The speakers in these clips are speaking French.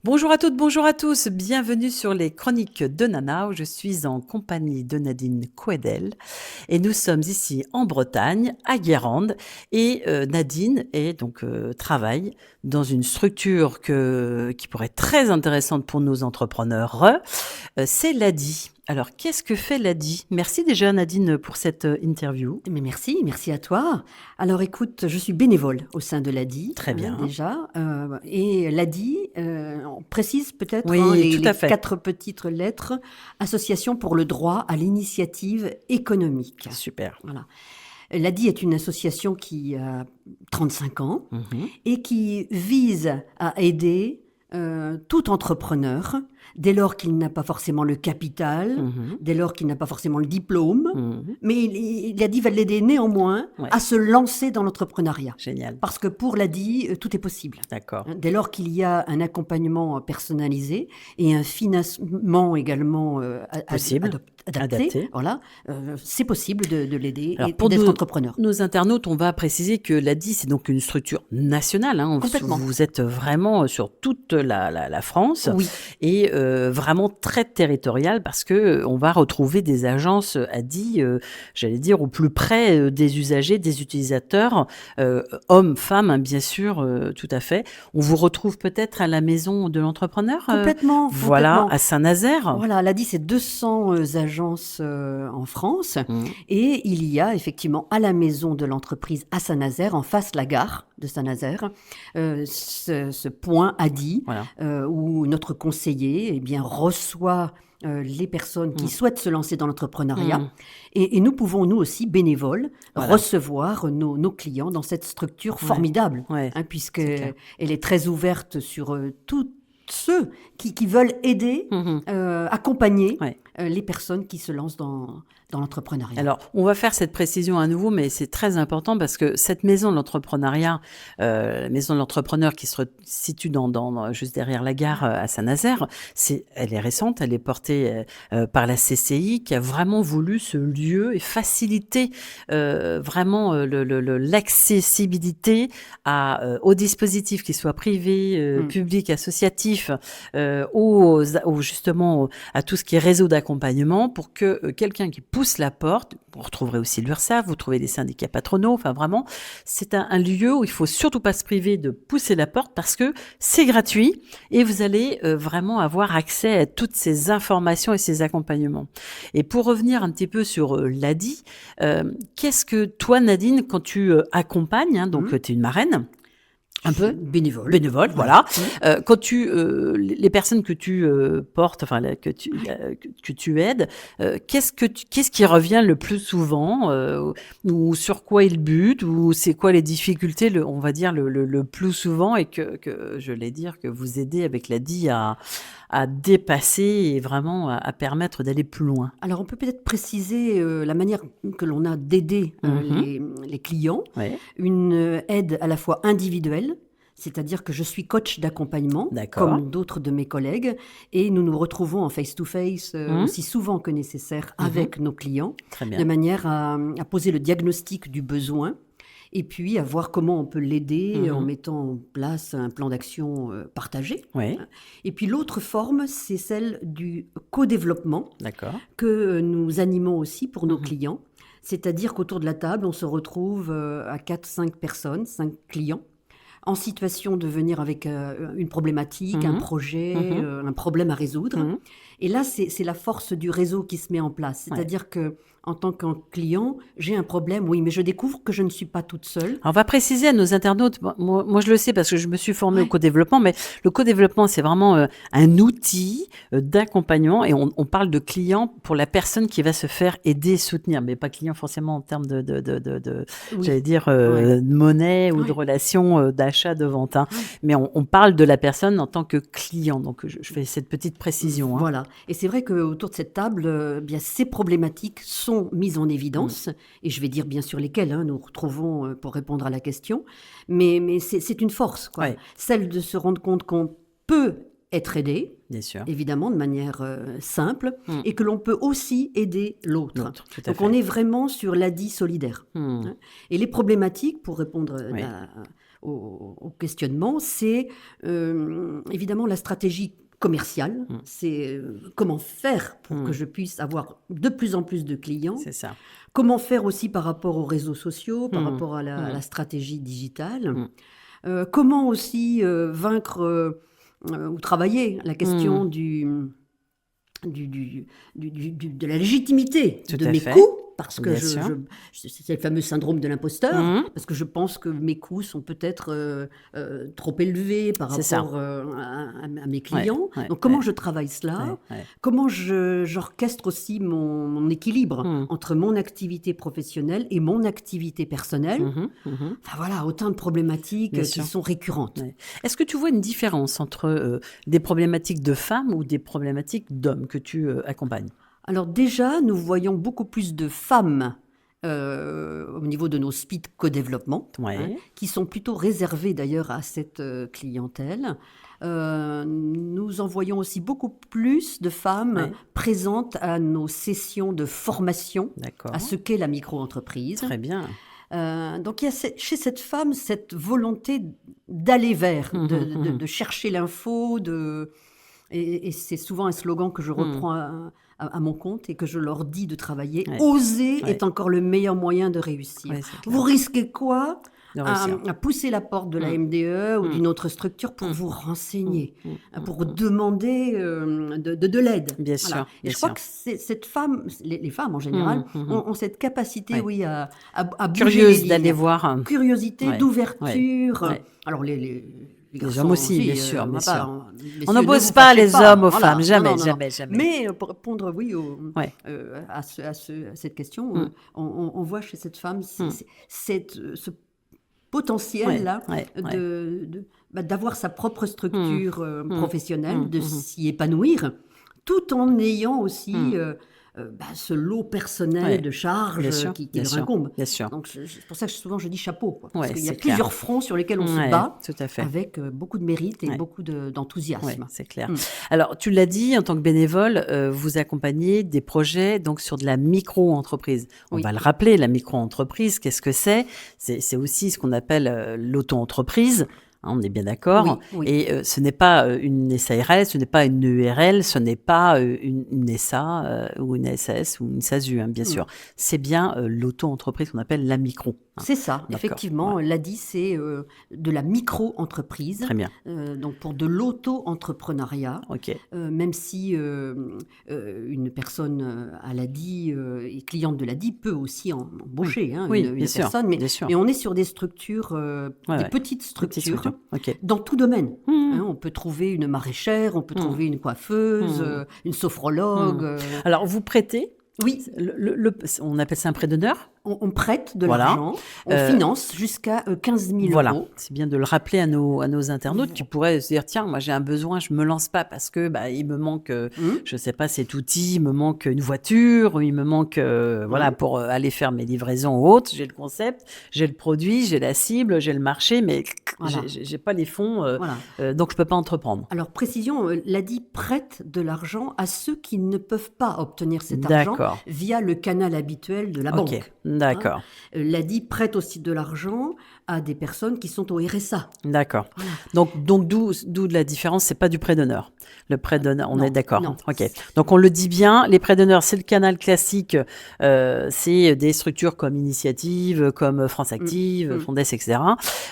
Bonjour à toutes, bonjour à tous, bienvenue sur les Chroniques de Nana où je suis en compagnie de Nadine Couedel et nous sommes ici en Bretagne, à Guérande et Nadine travaille dans une structure qui pourrait être très intéressante pour nos entrepreneurs, c'est l'ADI. Alors qu'est-ce que fait l'ADI? Merci déjà Nadine pour cette interview. Mais merci à toi. Alors écoute, je suis bénévole au sein de l'ADI, Très bien. déjà. Et l'ADI, on précise peut-être Oui, tout les à fait. 4 petites lettres, Association pour le droit à l'initiative économique. Super. Voilà. L'ADI est une association qui a 35 ans Mhm. et qui vise à aider tout entrepreneur, dès lors qu'il n'a pas forcément le capital, Mhm. dès lors qu'il n'a pas forcément le diplôme, Mhm. mais l'ADI va l'aider néanmoins Ouais. à se lancer dans l'entrepreneuriat. Génial. Parce que pour l'ADI, tout est possible. D'accord. Dès lors qu'il y a un accompagnement personnalisé et un financement également Possible. Adapté. voilà, c'est possible de l'aider Alors et pour d'être entrepreneur. nos internautes, on va préciser que l'ADI, c'est donc une structure nationale. Complètement. Vous êtes vraiment sur toute la France Oui. et vraiment très territoriale parce que on va retrouver des agences ADI, j'allais dire, au plus près des usagers, des utilisateurs, hommes, femmes, bien sûr, tout à fait. On vous retrouve peut-être à la maison de l'entrepreneur, Complètement, voilà, complètement. à Saint-Nazaire. Voilà, l'ADI, c'est 200 agences en France. Mmh. Et il y a effectivement à la maison de l'entreprise à Saint-Nazaire, en face la gare de Saint-Nazaire, ce point ADI, Voilà. où notre conseiller reçoit les personnes qui souhaitent se lancer dans l'entrepreneuriat. Mmh. Et nous pouvons, nous aussi, bénévoles, Voilà. recevoir nos clients dans cette structure formidable, Ouais, c'est clair. puisqu'elle est très ouverte sur tous ceux qui veulent aider, accompagner Ouais. les personnes qui se lancent dans l'entrepreneuriat. Alors, on va faire cette précision à nouveau, mais c'est très important parce que cette maison de l'entrepreneuriat, la maison de l'entrepreneur qui se situe juste derrière la gare à Saint-Nazaire, elle est récente, elle est portée par la CCI qui a vraiment voulu ce lieu et faciliter vraiment l'accessibilité aux dispositifs, qu'ils soient privés, publics, associatifs, justement à tout ce qui est réseau d'accompagnement pour que quelqu'un qui pousse la porte, vous retrouverez aussi l'URSSAF, vous trouvez des syndicats patronaux, enfin vraiment, c'est un lieu où il faut surtout pas se priver de pousser la porte parce que c'est gratuit et vous allez vraiment avoir accès à toutes ces informations et ces accompagnements. Et pour revenir un petit peu sur l'ADI, qu'est-ce que toi, Nadine, quand tu accompagnes, tu es une marraine, un peu bénévole, voilà. Quand les personnes que tu portes, enfin que tu aides, qu'est-ce qui revient le plus souvent, ou sur quoi ils butent, ou c'est quoi les difficultés, on va dire le plus souvent, et que je vais dire que vous aidez avec l'ADI à dépasser et vraiment à permettre d'aller plus loin. Alors, on peut peut-être préciser la manière que l'on a d'aider les clients. Ouais. Une aide à la fois individuelle, c'est-à-dire que je suis coach d'accompagnement, comme d'autres de mes collègues, et nous nous retrouvons en face-to-face aussi souvent que nécessaire avec nos clients, de manière à poser le diagnostic du besoin, et puis à voir comment on peut l'aider en mettant en place un plan d'action partagé. Ouais. Et puis l'autre forme, c'est celle du co-développement que nous animons aussi pour nos clients. C'est-à-dire qu'autour de la table, on se retrouve à 4-5 personnes, 5 clients, en situation de venir avec une problématique, un projet, un problème à résoudre. Et là, c'est la force du réseau qui se met en place. C'est-à-dire que en tant que client, j'ai un problème, oui, mais je découvre que je ne suis pas toute seule. Alors, on va préciser à nos internautes, moi je le sais parce que je me suis formée au co-développement, mais le co-développement, c'est vraiment un outil d'accompagnement, et on parle de client pour la personne qui va se faire aider et soutenir, mais pas client forcément en termes j'allais dire, de monnaie ou de relation d'achat, de vente, mais on parle de la personne en tant que client. Donc je fais cette petite précision. Voilà. Et c'est vrai qu'autour de cette table, bien, ces problématiques sont mises en évidence, et je vais dire bien sûr lesquelles nous retrouvons pour répondre à la question, mais c'est une force, quoi. Celle de se rendre compte qu'on peut être aidé, bien sûr. Évidemment, de manière simple, et que l'on peut aussi aider l'autre. Donc, on est vraiment sur l'ADI solidaire. Hein. Et les problématiques, pour répondre au questionnement, c'est évidemment la stratégie commerciale. C'est comment faire pour que je puisse avoir de plus en plus de clients. C'est ça. Comment faire aussi par rapport aux réseaux sociaux, par rapport à la stratégie digitale. Comment aussi vaincre ou travailler la question de la légitimité de mes coûts, parce que c'est le fameux syndrome de l'imposteur, parce que je pense que mes coûts sont peut-être trop élevés par rapport à mes clients. Donc comment je travaille cela, comment j'orchestre aussi mon équilibre entre mon activité professionnelle et mon activité personnelle. Enfin voilà, autant de problématiques qui sont récurrentes. Est-ce que tu vois une différence entre des problématiques de femmes ou des problématiques d'hommes que tu accompagnes? Alors déjà, nous voyons beaucoup plus de femmes au niveau de nos speed co-développement, qui sont plutôt réservées d'ailleurs à cette clientèle. Nous en voyons aussi beaucoup plus de femmes présentes à nos sessions de formation à ce qu'est la micro-entreprise. Très bien. Donc il y a chez cette femme cette volonté d'aller vers, de chercher l'info, et c'est souvent un slogan que je reprends à mon compte et que je leur dis de travailler. Oser est encore le meilleur moyen de réussir. Vous risquez quoi à pousser la porte de la MDE ou d'une autre structure pour vous renseigner, pour demander de l'aide. Bien sûr. Et je crois que cette femme, les femmes en général, ont cette capacité, à bouger curieuse d'aller voir. Curiosité, d'ouverture. Alors les hommes aussi, bien sûr. On n'oppose pas les hommes aux femmes, jamais. Mais pour répondre, à cette question, on voit chez cette femme ce potentiel-là d'avoir sa propre structure professionnelle, de s'y épanouir, tout en ayant aussi ce lot personnel de charges qui leur incombe. Donc c'est pour ça que souvent je dis chapeau, parce qu'il y a plusieurs fronts sur lesquels on se bat, avec beaucoup de mérite et beaucoup d'enthousiasme. C'est clair. Alors tu l'as dit, en tant que bénévole, vous accompagnez des projets donc sur de la micro-entreprise. On va le rappeler, la micro-entreprise, qu'est-ce que c'est? C'est aussi ce qu'on appelle l'auto-entreprise. On est bien d'accord. Et ce n'est pas une SARL, ce n'est pas une URL, ce n'est pas une SA ou une SS ou une SASU, bien sûr. C'est bien l'auto-entreprise qu'on appelle la micro. C'est ça, effectivement. L'ADI, c'est de la micro-entreprise. Très bien. Donc pour de l'auto-entrepreneuriat. Même si une personne à l'ADI et cliente de l'ADI peut aussi embaucher une personne. Mais on est sur des structures, des petites structures. Dans tout domaine. On peut trouver une maraîchère, on peut trouver une coiffeuse, une sophrologue. Alors, vous prêtez? Oui. On appelle ça un prêt d'honneur? On prête de l'argent, on finance jusqu'à 15 000 euros. C'est bien de le rappeler à nos internautes qui pourraient se dire, tiens, moi j'ai un besoin, je me lance pas parce que il me manque, je sais pas, cet outil, il me manque une voiture, ou il me manque, pour aller faire mes livraisons ou autres. J'ai le concept, j'ai le produit, j'ai la cible, j'ai le marché, mais j'ai pas les fonds, donc je peux pas entreprendre. Alors précision, l'ADI prête de l'argent à ceux qui ne peuvent pas obtenir cet argent via le canal habituel de la banque. D'accord. L'ADI prête aussi de l'argent à des personnes qui sont au RSA. D'accord. Donc d'où la différence, c'est pas du prêt d'honneur. Le prêt d'honneur, on est d'accord. Non. Ok. Donc on le dit bien, les prêts d'honneur, c'est le canal classique, c'est des structures comme Initiative, comme France Active, Fondes, etc.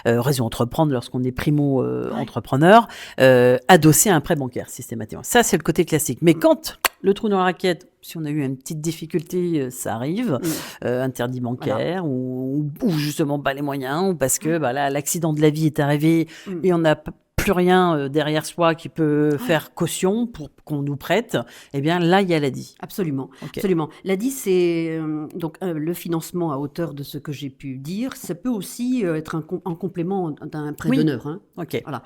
Réseau Entreprendre lorsqu'on est primo-entrepreneur, adossé à un prêt bancaire systématiquement. Ça, c'est le côté classique. Mais quand le trou dans la raquette, si on a eu une petite difficulté, ça arrive, interdit bancaire ou justement pas les moyens, ou parce que l'accident de la vie est arrivé et on n'a plus rien derrière soi qui peut faire caution pour qu'on nous prête, eh bien là, il y a l'ADI. Absolument. Absolument. L'ADI, c'est donc le financement à hauteur de ce que j'ai pu dire. Ça peut aussi être en complément d'un prêt d'honneur. Voilà.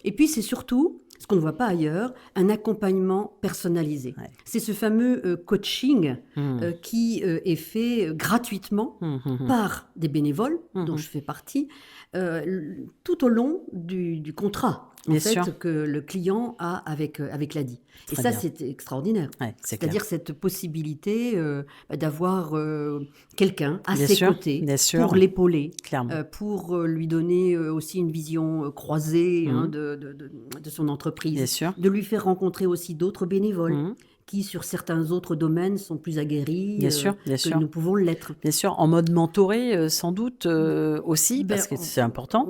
Et puis, c'est surtout ce qu'on ne voit pas ailleurs, un accompagnement personnalisé. Ouais. C'est ce fameux coaching qui est fait gratuitement par des bénévoles, dont je fais partie, tout au long du contrat. En fait, que le client a avec l'ADI. Et ça, c'est extraordinaire. Ouais, c'est-à-dire cette possibilité d'avoir quelqu'un à ses côtés pour l'épauler, pour lui donner aussi une vision croisée de son entreprise, de lui faire rencontrer aussi d'autres bénévoles. Qui, sur certains autres domaines, sont plus aguerris que nous pouvons l'être. Bien sûr, en mode mentoré, sans doute aussi, parce que c'est important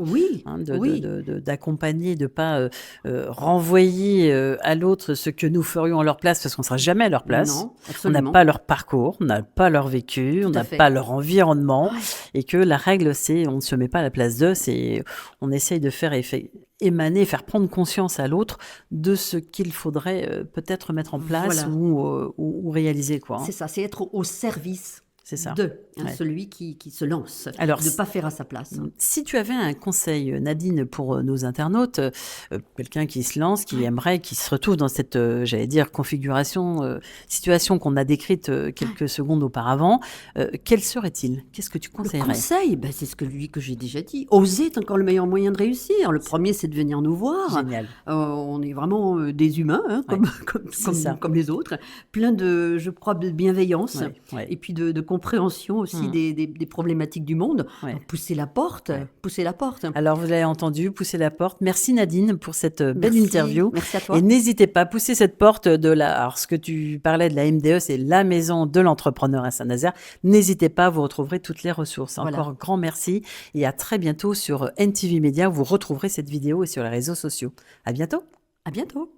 d'accompagner, de ne pas renvoyer à l'autre ce que nous ferions à leur place, parce qu'on ne sera jamais à leur place. Non, on n'a pas leur parcours, on n'a pas leur vécu, on n'a pas leur environnement, et que la règle, c'est on ne se met pas à la place d'eux, c'est on essaye de faire émaner, faire prendre conscience à l'autre de ce qu'il faudrait peut-être mettre en place ou réaliser. C'est ça, c'est être au service celui qui se lance, alors, de ne pas faire à sa place. Si tu avais un conseil, Nadine, pour nos internautes, quelqu'un qui se lance, qui aimerait, qui se retrouve dans cette, configuration, situation qu'on a décrite quelques secondes auparavant, quel serait-il? Qu'est-ce que tu conseillerais? Le conseil, c'est ce que j'ai déjà dit. Oser est encore le meilleur moyen de réussir. Le premier, c'est de venir nous voir. Génial. On est vraiment des humains, comme les autres. Plein de, je crois, de bienveillance et puis de compréhension aussi des problématiques du monde. Donc, pousser la porte. Alors, vous l'avez entendu, pousser la porte. Merci Nadine pour cette belle interview. Merci à toi. Et n'hésitez pas à pousser cette porte alors ce que tu parlais de la MDE, c'est la maison de l'entrepreneur à Saint-Nazaire. N'hésitez pas, vous retrouverez toutes les ressources. Encore un grand merci et à très bientôt sur NTV Media. Vous retrouverez cette vidéo et sur les réseaux sociaux. À bientôt. À bientôt.